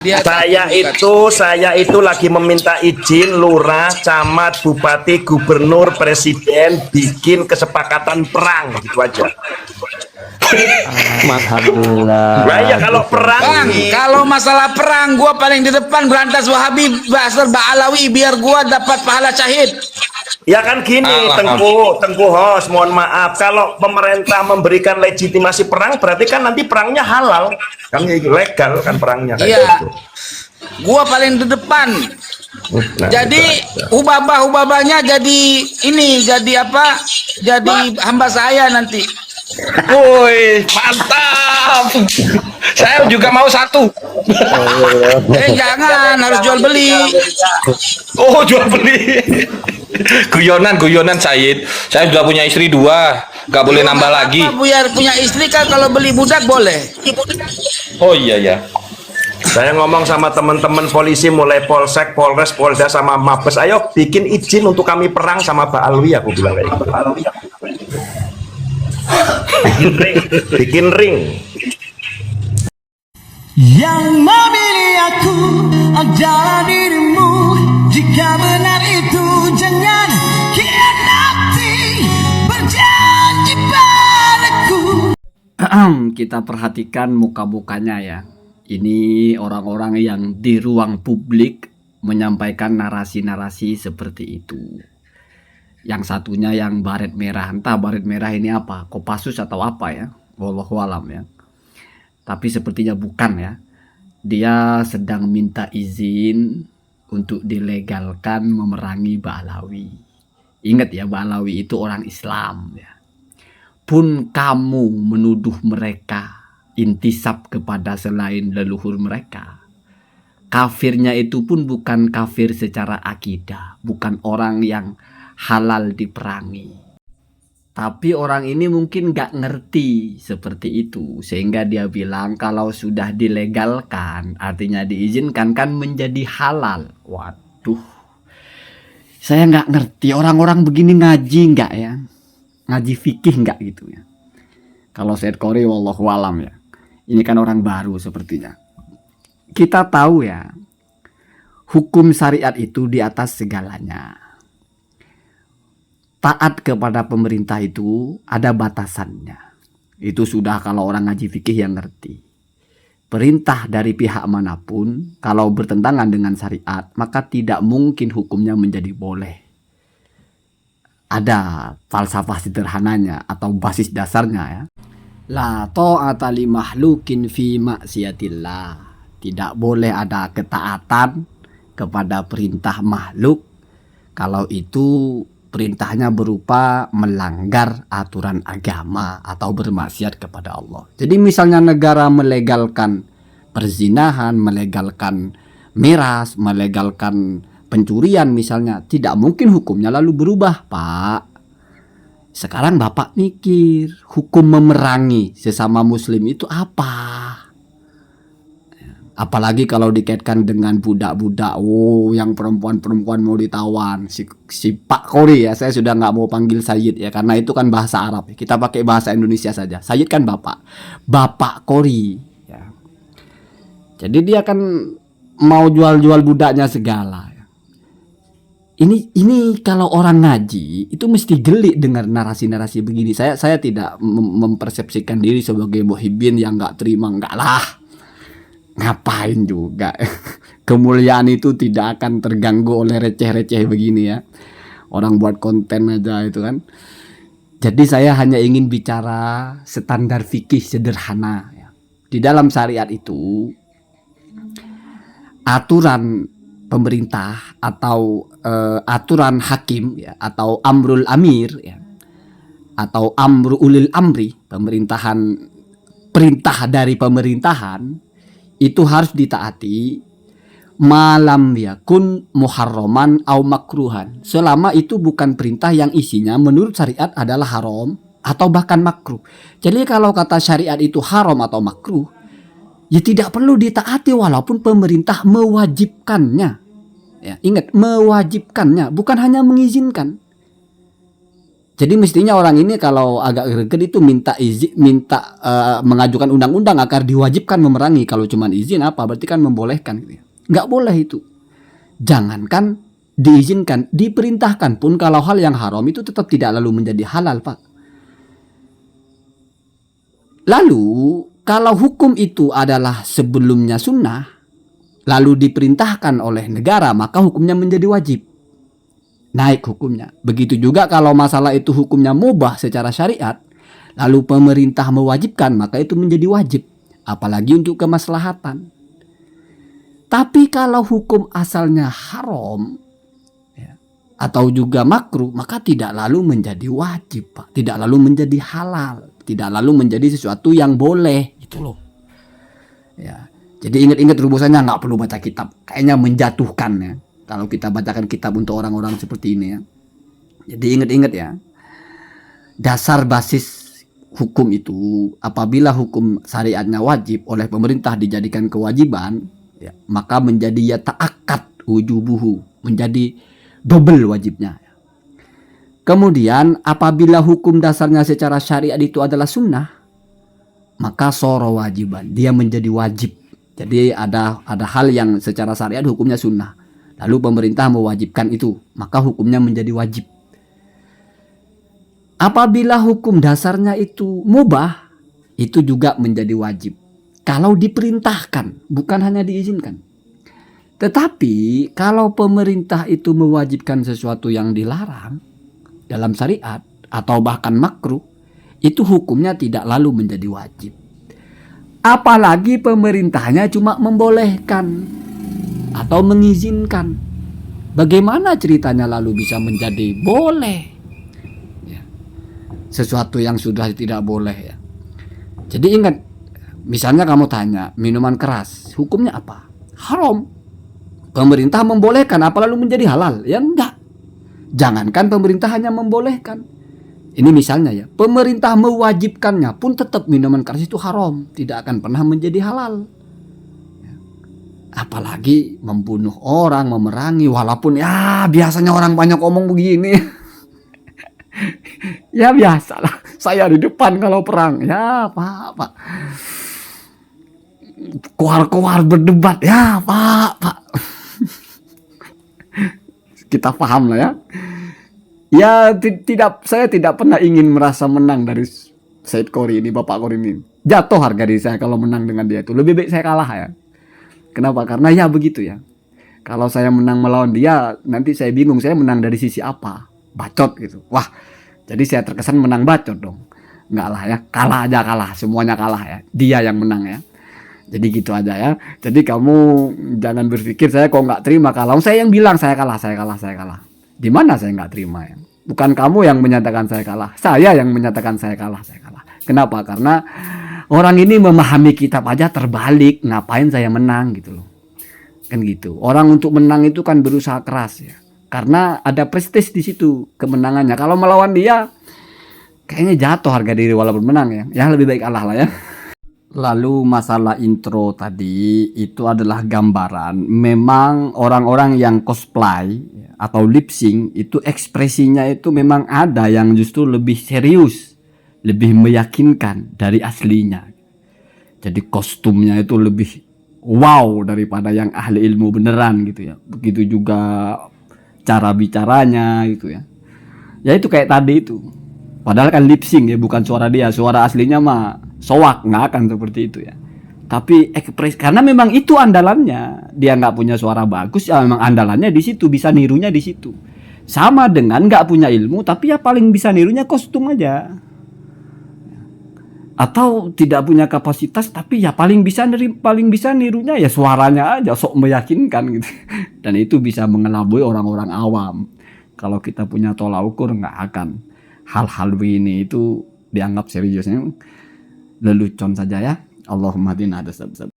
Saya itu lagi meminta izin lurah, camat, bupati, gubernur, presiden bikin kesepakatan perang gitu aja. Alhamdulillah. Nah, ya kalau perang Bang, kalau masalah perang gua paling di depan berantas Wahabi Basar Ba'alawi biar gua dapat pahala syahid. ya kan gini, Tengku Hos, mohon maaf, kalau pemerintah memberikan legitimasi perang berarti kan nanti perangnya halal, kan legal kan perangnya kayak Iya. gitu. Gua paling di depan. Nah, Jadi ubabah-ubabahnya jadi ini, jadi apa? Jadi hamba saya nanti. Woi, mantap. Saya juga mau satu. Jangan, harus jual beli. Oh, jual beli. Guyonan Said. Saya sudah punya istri 2, nggak boleh nambah lagi. Biar punya istri kan kalau beli budak boleh. Oh iya ya. Saya ngomong sama teman-teman polisi mulai Polsek, Polres, Polda sama Mabes, ayo bikin izin untuk kami perang sama Pak Alwi, aku bilang kayak gitu. Bikin ring. Yang memilih aku adalah dirimu. Jika benar itu jangan khianati, berjanji padaku. Kita perhatikan muka-mukanya ya. Ini orang-orang yang di ruang publik menyampaikan narasi-narasi seperti itu. Yang satunya yang baret merah, entah baret merah ini apa, Kopassus atau apa ya, wallahu alam ya. Tapi sepertinya bukan ya. Dia sedang minta izin untuk dilegalkan memerangi Ba'alawi. Ingat ya, Ba'alawi itu orang Islam ya. Pun kamu menuduh mereka intisab kepada selain leluhur mereka, kafirnya itu pun bukan kafir secara akidah, bukan orang yang halal diperangi. Tapi orang ini mungkin gak ngerti seperti itu, sehingga dia bilang kalau sudah dilegalkan, artinya diizinkan kan menjadi halal. Waduh, saya gak ngerti orang-orang begini ngaji gak ya, ngaji fikih gak gitu ya. Kalau Said Qori wallahu alam ya, ini kan orang baru sepertinya. Kita tahu ya, hukum syariat itu di atas segalanya. Taat kepada pemerintah itu ada batasannya. Itu sudah kalau orang ngaji fikih yang ngerti. Perintah dari pihak manapun kalau bertentangan dengan syariat, maka tidak mungkin hukumnya menjadi boleh. Ada falsafah sederhananya atau basis dasarnya ya. La ta'ata li mahlukin fi maksiatillah. Tidak boleh ada ketaatan kepada perintah makhluk kalau itu perintahnya berupa melanggar aturan agama atau bermaksiat kepada Allah. Jadi misalnya negara melegalkan perzinahan, melegalkan miras, melegalkan pencurian misalnya, tidak mungkin hukumnya lalu berubah, Pak. Sekarang Bapak mikir, hukum memerangi sesama muslim itu apa? Apalagi kalau dikaitkan dengan budak-budak, yang perempuan-perempuan mau ditawan. Si Pak Qori ya, saya sudah nggak mau panggil Sayyid ya, karena itu kan bahasa Arab. Kita pakai bahasa Indonesia saja. Sayyid kan Bapak. Bapak Qori ya. Jadi dia kan mau jual-jual budaknya segala. Ini kalau orang ngaji itu mesti geli dengar narasi-narasi begini. Saya tidak mempersepsikan diri sebagai muhibbin yang nggak terima, enggak lah. Ngapain juga. Kemuliaan itu tidak akan terganggu oleh receh-receh begini ya. Orang buat konten aja itu kan. Jadi saya hanya ingin bicara standar fikih sederhana ya. Di dalam syariat itu aturan pemerintah atau aturan hakim ya, atau amrul amir ya, atau amru ulil amri, perintah dari pemerintahan itu harus ditaati malam yakun muharraman au makruhan, selama itu bukan perintah yang isinya menurut syariat adalah haram atau bahkan makruh. Jadi kalau kata syariat itu haram atau makruh, ya tidak perlu ditaati walaupun pemerintah mewajibkannya. Ya, ingat, mewajibkannya, bukan hanya mengizinkan. Jadi mestinya orang ini kalau agak greget itu minta izin, mengajukan undang-undang agar diwajibkan memerangi. Kalau cuma izin apa? Berarti kan membolehkan gitu ya. Nggak boleh itu. Jangankan diizinkan, diperintahkan pun kalau hal yang haram itu tetap tidak lalu menjadi halal, Pak. Lalu kalau hukum itu adalah sebelumnya sunnah, lalu diperintahkan oleh negara, maka hukumnya menjadi wajib. Naik hukumnya. Begitu juga kalau masalah itu hukumnya mubah secara syariat, lalu pemerintah mewajibkan, maka itu menjadi wajib. Apalagi untuk kemaslahatan. Tapi kalau hukum asalnya haram, ya, atau juga makruh, maka tidak lalu menjadi wajib, Pak. Tidak lalu menjadi halal. Tidak lalu menjadi sesuatu yang boleh. Gitu loh. Ya. Jadi ingat-ingat rumusannya, nggak perlu baca kitab. Kayaknya menjatuhkan ya. Kalau kita bacakan kitab untuk orang-orang seperti ini ya. Jadi ingat-ingat ya. Dasar basis hukum itu, apabila hukum syariatnya wajib oleh pemerintah dijadikan kewajiban, ya, maka menjadi ya ta'akkad wujubuhu, menjadi double wajibnya. Kemudian apabila hukum dasarnya secara syariat itu adalah sunnah, maka soro wajiban, dia menjadi wajib. Jadi ada hal yang secara syariat hukumnya sunnah, lalu pemerintah mewajibkan itu, maka hukumnya menjadi wajib. Apabila hukum dasarnya itu mubah, itu juga menjadi wajib. Kalau diperintahkan, bukan hanya diizinkan. Tetapi kalau pemerintah itu mewajibkan sesuatu yang dilarang dalam syariat atau bahkan makruh, itu hukumnya tidak lalu menjadi wajib. Apalagi pemerintahnya cuma membolehkan atau mengizinkan. Bagaimana ceritanya lalu bisa menjadi boleh? Ya. Sesuatu yang sudah tidak boleh ya. Jadi ingat, misalnya kamu tanya minuman keras, hukumnya apa? Haram. Pemerintah membolehkan, apa lalu menjadi halal? Ya enggak. Jangankan pemerintah hanya membolehkan. Ini misalnya ya, pemerintah mewajibkannya pun tetap minuman keras itu haram, tidak akan pernah menjadi halal. Apalagi membunuh orang, memerangi, walaupun ya biasanya orang banyak omong begini. Ya biasalah, saya di depan kalau perang, ya Pak. Keluar berdebat, ya Pak. Kita paham lah ya. Ya saya tidak pernah ingin merasa menang dari Said Qori ini, Bapak Qori ini. Jatuh harga diri saya kalau menang dengan dia itu. Lebih baik saya kalah ya. Kenapa? Karena ya begitu ya. Kalau saya menang melawan dia, nanti saya bingung saya menang dari sisi apa. Bacot gitu. Wah, jadi saya terkesan menang bacot dong. Enggak lah ya, kalah aja kalah. Semuanya kalah ya. Dia yang menang ya. Jadi gitu aja ya. Jadi kamu jangan berpikir saya kok nggak terima kalau saya yang bilang saya kalah. Di mana saya nggak terima ya? Bukan kamu yang menyatakan saya kalah. Saya yang menyatakan saya kalah. Kenapa? Karena orang ini memahami kitab aja terbalik. Ngapain saya menang gitu loh. Kan gitu. Orang untuk menang itu kan berusaha keras ya. Karena ada prestis di situ kemenangannya. Kalau melawan dia kayaknya jatuh harga diri walaupun menang ya. Ya lebih baik kalah lah ya. Lalu masalah intro tadi itu adalah gambaran. Memang orang-orang yang cosplay atau lip sync itu ekspresinya itu memang ada yang justru lebih serius, lebih meyakinkan dari aslinya. Jadi kostumnya itu lebih wow daripada yang ahli ilmu beneran gitu ya. Begitu juga cara bicaranya gitu ya. Ya itu kayak tadi itu. Padahal kan lip sync ya, bukan suara dia. Suara aslinya mah soak, nggak akan seperti itu ya. Tapi karena memang itu andalannya. Dia nggak punya suara bagus, ya memang andalannya di situ, bisa nirunya di situ. Sama dengan nggak punya ilmu, tapi ya paling bisa nirunya kostum aja. Atau tidak punya kapasitas, tapi ya paling bisa nirunya ya suaranya aja, sok meyakinkan gitu. Dan itu bisa mengelabui orang-orang awam. Kalau kita punya tolak ukur nggak akan hal-hal begini itu dianggap seriusnya lelucon saja ya. Allahumma hadina.